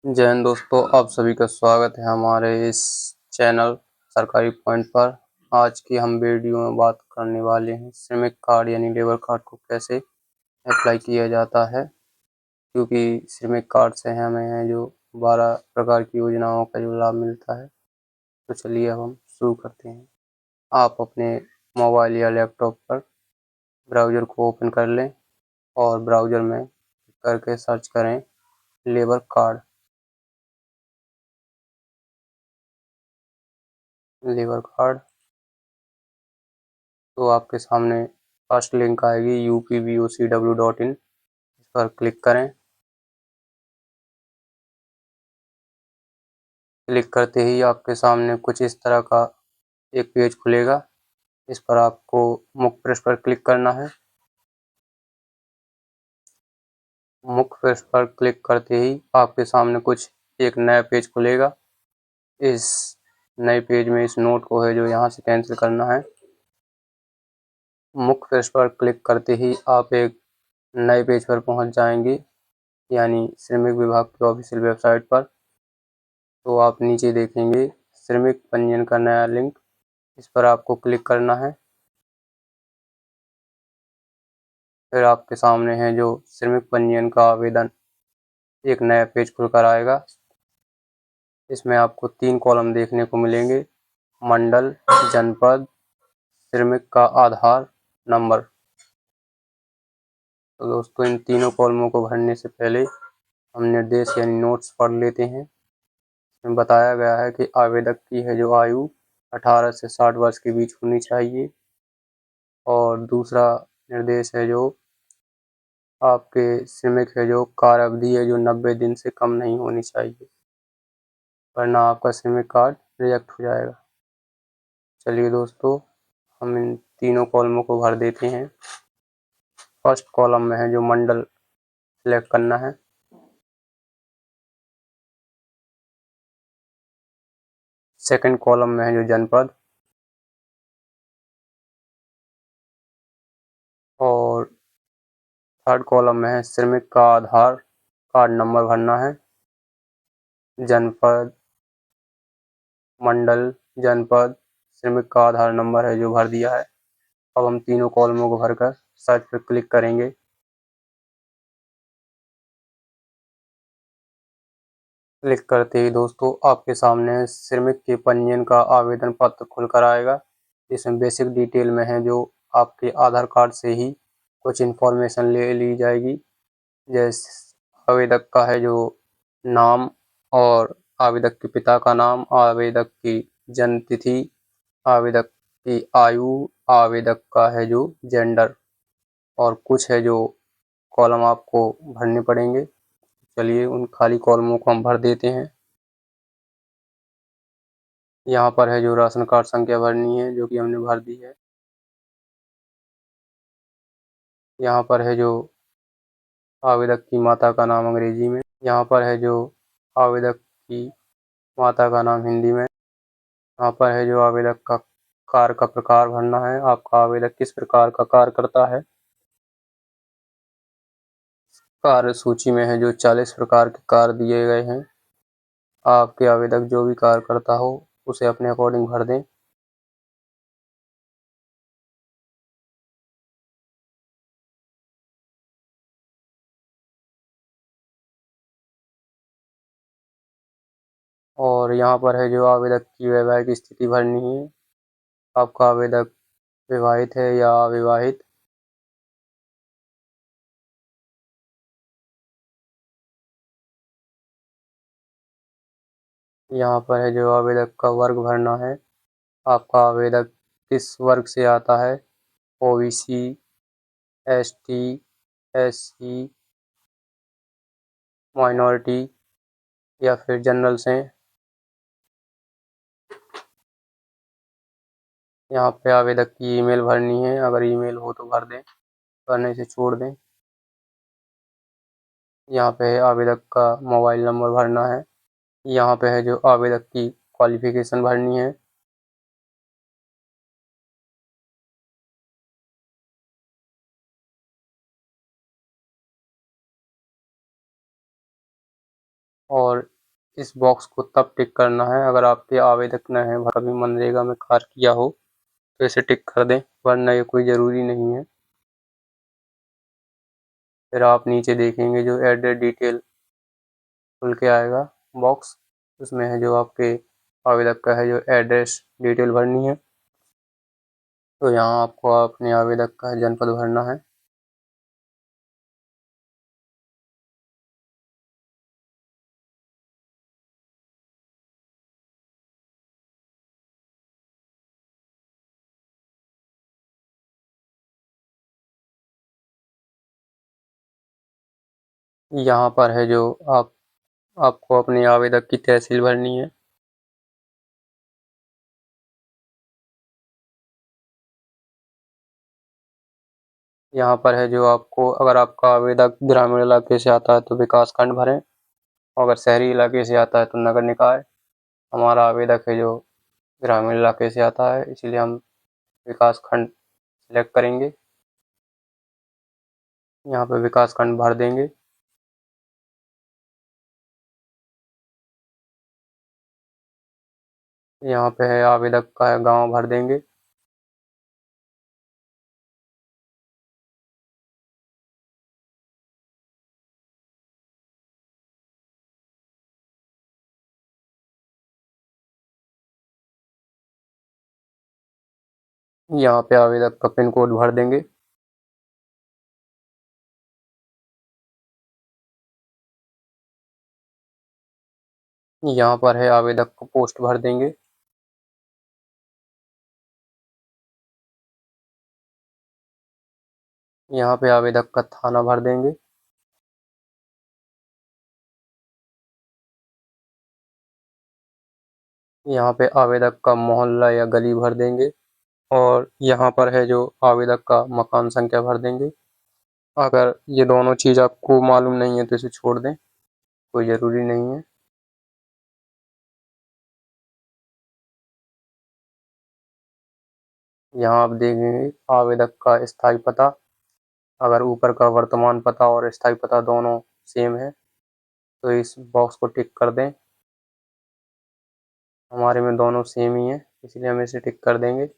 जय हिंद दोस्तों, आप सभी का स्वागत है हमारे इस चैनल सरकारी पॉइंट पर। आज की हम वीडियो में बात करने वाले हैं श्रमिक कार्ड यानी लेबर कार्ड को कैसे अप्लाई किया जाता है, क्योंकि श्रमिक कार्ड से हमें जो 12 प्रकार की योजनाओं का जो लाभ मिलता है। तो चलिए अब हम शुरू करते हैं। आप अपने मोबाइल या लैपटॉप पर ब्राउज़र को ओपन कर लें और ब्राउज़र में करके सर्च करें लेबर कार्ड। तो आपके सामने फर्स्ट लिंक आएगी upbocw.in। इस पर क्लिक करें। क्लिक करते ही आपके सामने कुछ इस तरह का एक पेज खुलेगा। इस पर आपको मुख्य पृष्ठ पर क्लिक करना है। मुख्य पृष्ठ पर क्लिक करते ही आपके सामने कुछ एक नया पेज खुलेगा। इस नए पेज में इस नोट को है जो यहाँ से कैंसिल करना है। मुख्य पृष्ठ पर क्लिक करते ही आप एक नए पेज पर पहुँच जाएंगे, यानी श्रमिक विभाग की ऑफिशियल वेबसाइट पर। तो आप नीचे देखेंगे श्रमिक पंजीयन का नया लिंक। इस पर आपको क्लिक करना है। फिर आपके सामने है जो श्रमिक पंजीयन का आवेदन एक नया पेज खुलकर आएगा। इसमें आपको 3 कॉलम देखने को मिलेंगे: मंडल, जनपद, श्रमिक का आधार नंबर। तो दोस्तों, इन तीनों कॉलमों को भरने से पहले हम निर्देश यानी नोट्स पढ़ लेते हैं। इसमें बताया गया है कि आवेदक की है जो आयु 18 से 60 वर्ष के बीच होनी चाहिए। और दूसरा निर्देश है जो आपके श्रमिक है जो कार्य अवधि है जो 90 दिन से कम नहीं होनी चाहिए, वरना आपका श्रमिक कार्ड रिजेक्ट हो जाएगा। चलिए दोस्तों, हम इन तीनों कॉलमों को भर देते हैं। फर्स्ट कॉलम में है जो मंडल सेलेक्ट करना है। सेकंड कॉलम में है जो जनपद, और थर्ड कॉलम में है श्रमिक का आधार कार्ड नंबर भरना है। जनपद, मंडल, जनपद, श्रमिक का आधार नंबर है जो भर दिया है। अब हम तीनों कॉलमों को भरकर सर्च पर क्लिक करेंगे। क्लिक करते ही दोस्तों आपके सामने श्रमिक के पंजीयन का आवेदन पत्र खुलकर आएगा। इसमें बेसिक डिटेल में है जो आपके आधार कार्ड से ही कुछ इन्फॉर्मेशन ले ली जाएगी। जैसे आवेदक का है जो नाम, और आवेदक के पिता का नाम, आवेदक की जन्म तिथि, आवेदक की आयु, आवेदक का है जो जेंडर, और कुछ है जो कॉलम आपको भरने पड़ेंगे। चलिए उन खाली कॉलमों को हम भर देते हैं। यहाँ पर है जो राशन कार्ड संख्या भरनी है, जो कि हमने भर दी है। यहाँ पर है जो आवेदक की माता का नाम अंग्रेजी में। यहाँ पर है जो आवेदक की माता का नाम हिंदी में। यहाँ पर है जो आवेदक का कार्य का प्रकार भरना है। आपका आवेदक किस प्रकार का कार्य करता है। कार्य सूची में है जो 40 प्रकार के कार्य दिए गए हैं। आपके आवेदक जो भी कार्य करता हो उसे अपने अकॉर्डिंग भर दें। और यहाँ पर है जो आवेदक की वैवाहिक स्थिति भरनी है। आपका आवेदक विवाहित है या अविवाहित। यहाँ पर है जो आवेदक का वर्ग भरना है। आपका आवेदक किस वर्ग से आता है। ओबीसी, एसटी, एससी, माइनॉरिटी या फिर जनरल से। यहाँ पे आवेदक की ईमेल भरनी है। अगर ईमेल हो तो भर दें, भरने से छोड़ दें। यहाँ पे आवेदक का मोबाइल नंबर भरना है। यहाँ पे है जो आवेदक की क्वालिफिकेशन भरनी है। और इस बॉक्स को तब टिक करना है अगर आपके आवेदक ने कभी मनरेगा में कार्य किया हो तो इसे टिक कर दें, वरना ये कोई ज़रूरी नहीं है। फिर आप नीचे देखेंगे जो एड्रेस डिटेल खुल के आएगा बॉक्स, उसमें है जो आपके आवेदक का है जो एड्रेस डिटेल भरनी है। तो यहाँ आपको अपने आवेदक का जनपद भरना है। यहाँ पर है जो आपको अपने आवेदक की तहसील भरनी है। यहाँ पर है जो आपको, अगर आपका आवेदक ग्रामीण इलाके से आता है तो विकास खंड भरें, और अगर शहरी इलाके से आता है तो नगर निकाय। हमारा आवेदक है जो ग्रामीण इलाके से आता है, इसलिए हम विकास खंड सिलेक्ट करेंगे। यहाँ पे विकास खंड भर देंगे। यहाँ पे है आवेदक का गांव भर देंगे। यहाँ पे आवेदक का पिन कोड भर देंगे। यहाँ पर है आवेदक का पोस्ट भर देंगे। यहाँ पे आवेदक का थाना भर देंगे। यहाँ पे आवेदक का मोहल्ला या गली भर देंगे, और यहाँ पर है जो आवेदक का मकान संख्या भर देंगे। अगर ये दोनों चीज़ आपको मालूम नहीं है तो इसे छोड़ दें, कोई ज़रूरी नहीं है। यहाँ आप देखेंगे आवेदक का स्थायी पता, अगर ऊपर का वर्तमान पता और स्थायी पता दोनों सेम है तो इस बॉक्स को टिक कर दें। हमारे में दोनों सेम ही है, इसलिए हम इसे टिक कर देंगे।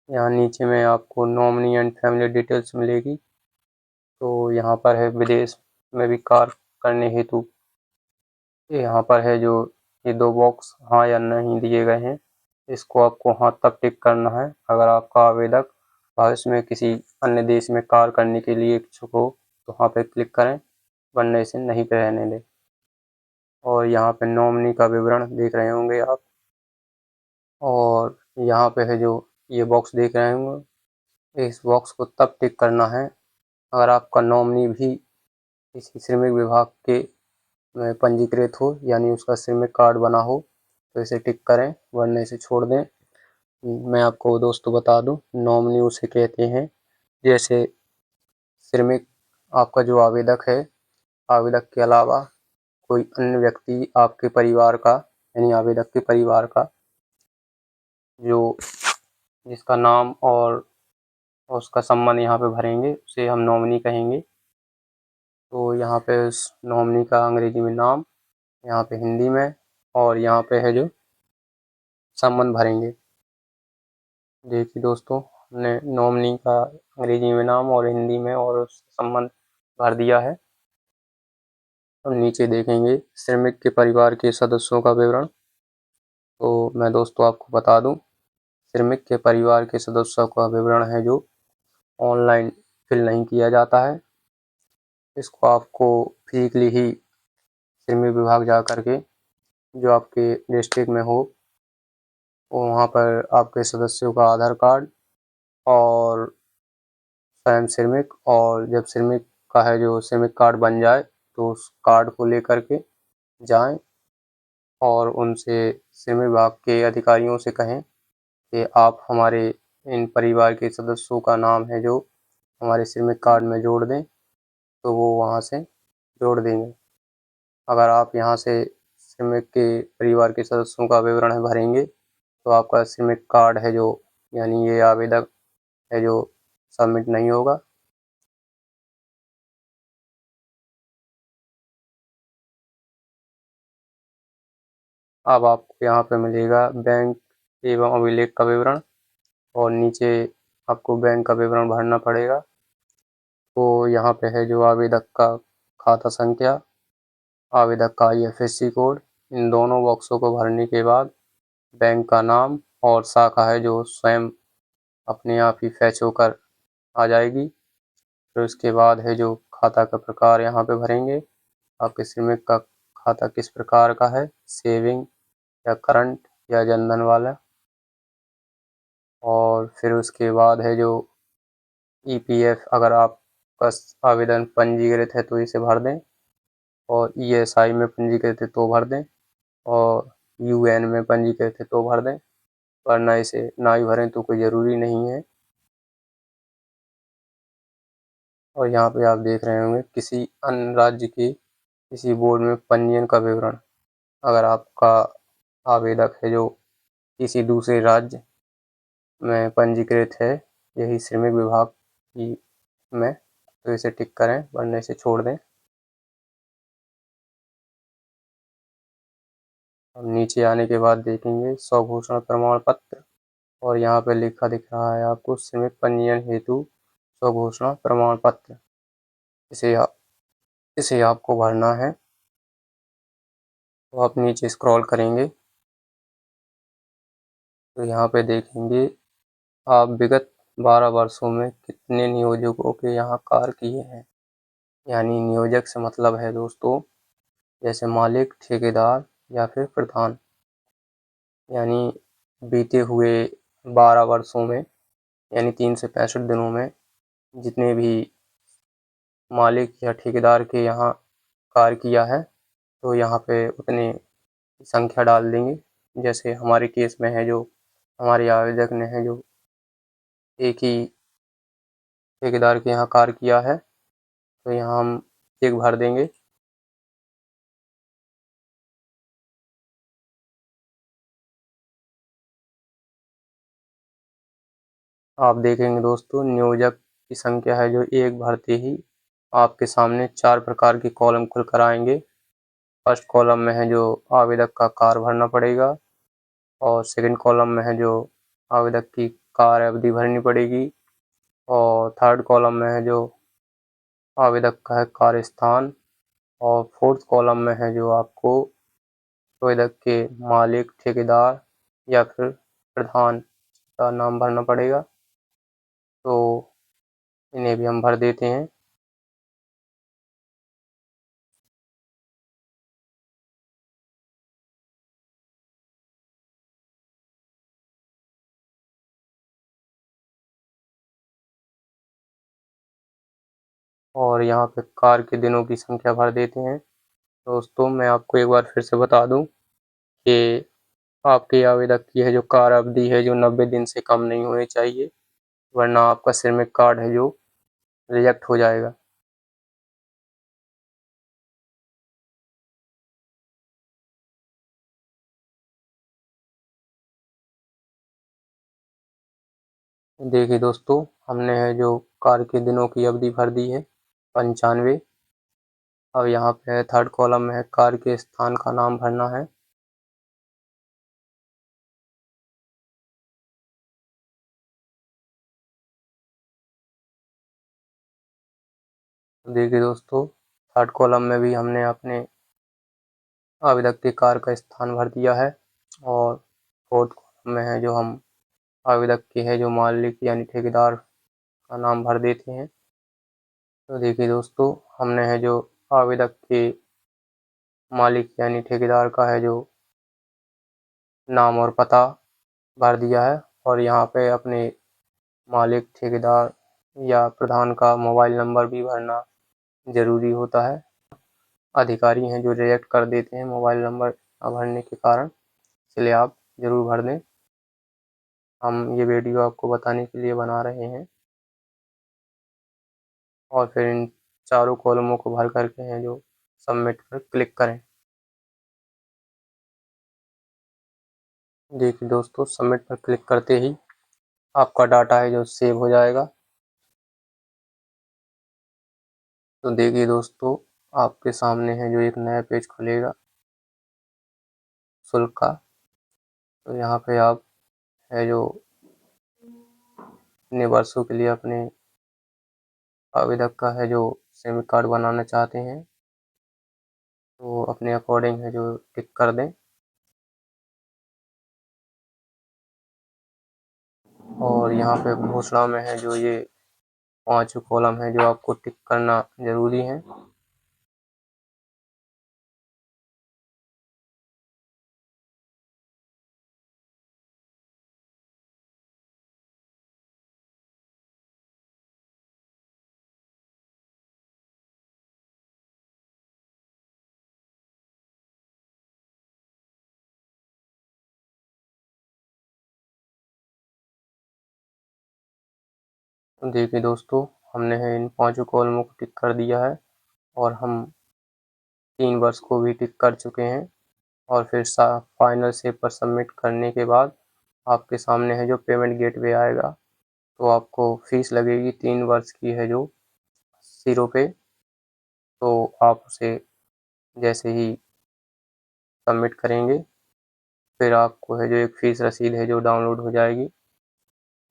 यहाँ नीचे में आपको नॉमिनी एंड फैमिली डिटेल्स मिलेगी। तो यहाँ पर है विदेश में भी कार्य करने हेतु, यहाँ पर है जो ये दो बॉक्स हाँ या नहीं दिए गए हैं, इसको आपको हाँ तब टिक करना है अगर आपका आवेदक भविष्य में किसी अन्य देश में कार्य करने के लिए इच्छुक हो तो हाँ पे क्लिक करें, वरना इसे नहीं पे रहने दें। और यहाँ पे नॉमिनी का विवरण देख रहे होंगे आप, और यहाँ पे है जो ये बॉक्स देख रहे होंगे, इस बॉक्स को तब टिक करना है अगर आपका नॉमिनी भी किसी श्रमिक विभाग के में पंजीकृत हो, यानी उसका श्रमिक कार्ड बना हो, तो इसे टिक करें, वरना इसे छोड़ दें। मैं आपको दोस्तों बता दूं, नॉमिनी उसे कहते हैं जैसे श्रमिक आपका जो आवेदक है, आवेदक के अलावा कोई अन्य व्यक्ति आपके परिवार का, यानी आवेदक के परिवार का, जो जिसका नाम और उसका संबंध यहाँ पे भरेंगे उसे हम नॉमिनी कहेंगे। तो यहाँ पे उस नॉमिनी का अंग्रेजी में नाम, यहाँ पे हिंदी में, और यहाँ पे है जो संबंध भरेंगे। देखिए दोस्तों, हमने नॉमिनी का अंग्रेजी में नाम और हिंदी में और संबंध भर दिया है। और नीचे देखेंगे श्रमिक के परिवार के सदस्यों का विवरण। तो मैं दोस्तों आपको बता दूं, श्रमिक के परिवार के सदस्यों का विवरण है जो ऑनलाइन फिल नहीं किया जाता है। इसको आपको फिजिकली ही श्रमिक विभाग जा करके जो आपके डिस्ट्रिक्ट में हो, वहाँ पर आपके सदस्यों का आधार कार्ड और स्वयं श्रमिक, और जब श्रमिक का है जो श्रमिक कार्ड बन जाए तो उस कार्ड को लेकर के जाएं और उनसे श्रमिक विभाग के अधिकारियों से कहें कि आप हमारे इन परिवार के सदस्यों का नाम है जो हमारे श्रमिक कार्ड में जोड़ दें, तो वो वहाँ से जोड़ देंगे। अगर आप यहाँ से श्रमिक के परिवार के सदस्यों का विवरण भरेंगे तो आपका श्रमिक कार्ड है जो यानी ये आवेदक है जो सबमिट नहीं होगा। अब आपको यहाँ पे मिलेगा बैंक एवं अभिलेख का विवरण और नीचे आपको बैंक का विवरण भरना पड़ेगा। तो यहाँ पे है जो आवेदक का खाता संख्या, आवेदक का IFSC कोड, इन दोनों बॉक्सों को भरने के बाद बैंक का नाम और शाखा है जो स्वयं अपने आप ही फैच होकर आ जाएगी। फिर उसके बाद है जो खाता का प्रकार यहाँ पे भरेंगे, आपके श्रमिक का खाता किस प्रकार का है, सेविंग या करंट या जनधन वाला। और फिर उसके बाद है जो EPF अगर आपका आवेदन पंजीकृत है तो इसे भर दें, और ESI में पंजीकृत है तो भर दें, और UN में पंजीकृत है तो भर दें, वरना इसे ना ही भरें तो कोई ज़रूरी नहीं है। और यहाँ पे आप देख रहे होंगे किसी अन्य राज्य के किसी बोर्ड में पंजीयन का विवरण, अगर आपका आवेदक है जो किसी दूसरे राज्य में पंजीकृत है यही श्रमिक विभाग की में, तो इसे टिक करें वरना इसे छोड़ दें। अब नीचे आने के बाद देखेंगे स्वघोषणा प्रमाण पत्र, और यहाँ पे लिखा दिख रहा है आपको श्रमिक पंजीयन हेतु स्वघोषणा प्रमाण पत्र, इसे आपको भरना है। तो आप नीचे स्क्रॉल करेंगे तो यहाँ पे देखेंगे आप विगत 12 वर्षों में कितने नियोजकों के यहाँ कार्य किए हैं। यानी नियोजक से मतलब है दोस्तों जैसे मालिक, ठेकेदार या फिर प्रधान। यानी बीते हुए 12 वर्षों में यानी 365 दिनों में जितने भी मालिक या ठेकेदार के यहाँ कार्य किया है तो यहाँ पे उतने संख्या डाल देंगे। जैसे हमारे केस में है जो हमारे आवेदक ने है जो एक ही ठेकेदार के यहाँ कार्य किया है तो यहाँ हम एक भर देंगे। आप देखेंगे दोस्तों नियोजक की संख्या है जो एक भरते ही आपके सामने 4 प्रकार के कॉलम खुल कर आएंगे। फर्स्ट कॉलम में है जो आवेदक का कार्य भरना पड़ेगा, और सेकंड कॉलम में है जो आवेदक की कार्य अवधि भरनी पड़ेगी, और थर्ड कॉलम में है जो आवेदक का है कार्य स्थान, और फोर्थ कॉलम में है जो आपको आवेदक के मालिक, ठेकेदार या फिर प्रधान का नाम भरना पड़ेगा। तो इन्हें भी हम भर देते हैं। और यहाँ पे कार्य के दिनों की संख्या भर देते हैं। दोस्तों मैं आपको एक बार फिर से बता दूं कि आपके आवेदक की है जो कार्य अवधि है जो 90 दिन से कम नहीं होनी चाहिए, वरना आपका श्रमिक कार्ड है जो रिजेक्ट हो जाएगा। देखिए दोस्तों हमने है जो कार्य के दिनों की अवधि भर दी है 95। अब यहाँ पे है थर्ड कॉलम में है कार्य के स्थान का नाम भरना है। देखिए दोस्तों थर्ड कॉलम में भी हमने अपने आवेदक के कार्य का स्थान भर दिया है, और फोर्थ कॉलम में है जो हम आवेदक के है जो मालिक यानी ठेकेदार का नाम भर देते हैं। तो देखिए दोस्तों हमने है जो आवेदक के मालिक यानी ठेकेदार का है जो नाम और पता भर दिया है, और यहाँ पे अपने मालिक, ठेकेदार या प्रधान का मोबाइल नंबर भी भरना ज़रूरी होता है। अधिकारी हैं जो रिजेक्ट कर देते हैं मोबाइल नंबर न भरने के कारण, इसलिए आप ज़रूर भर दें। हम ये वीडियो आपको बताने के लिए बना रहे हैं। और फिर इन चारों कॉलमों को भर करके हैं जो सबमिट पर क्लिक करें। देखिए दोस्तों, सबमिट पर क्लिक करते ही आपका डाटा है जो सेव हो जाएगा। तो देखिए दोस्तों, आपके सामने है जो एक नया पेज खुलेगा शुल्क का। तो यहाँ पे आप है जो अपने वर्षों के लिए अपने आवेदक का है जो श्रमिक कार्ड बनाना चाहते हैं, तो अपने अकॉर्डिंग है जो टिक कर दें। और यहाँ पे घोषणा में है जो ये 5 कॉलम है जो आपको टिक करना जरूरी है। तो देखिए दोस्तों, हमने है इन 5 कॉलमों को टिक कर दिया है और हम 3 वर्ष को भी टिक कर चुके हैं। और फिर फाइनल सेव पर सबमिट करने के बाद आपके सामने है जो पेमेंट गेटवे आएगा। तो आपको फीस लगेगी 3 वर्ष की है जो 80 रुपये। तो आप उसे जैसे ही सबमिट करेंगे, फिर आपको है जो एक फीस रसीद है जो डाउनलोड हो जाएगी।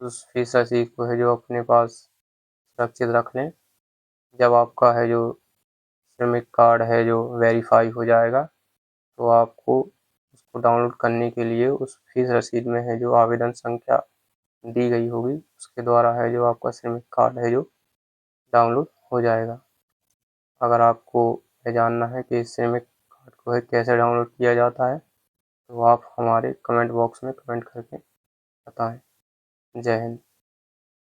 उस फीस रसीद को है जो अपने पास सुरक्षित रख लें। जब आपका है जो श्रमिक कार्ड है जो वेरीफाई हो जाएगा, तो आपको उसको डाउनलोड करने के लिए उस फीस रसीद में है जो आवेदन संख्या दी गई होगी, उसके द्वारा है जो आपका श्रमिक कार्ड है जो डाउनलोड हो जाएगा। अगर आपको ये जानना है कि श्रमिक कार्ड को है कैसे डाउनलोड किया जाता है, तो आप हमारे कमेंट बॉक्स में कमेंट करके बताएं। जय हिंद।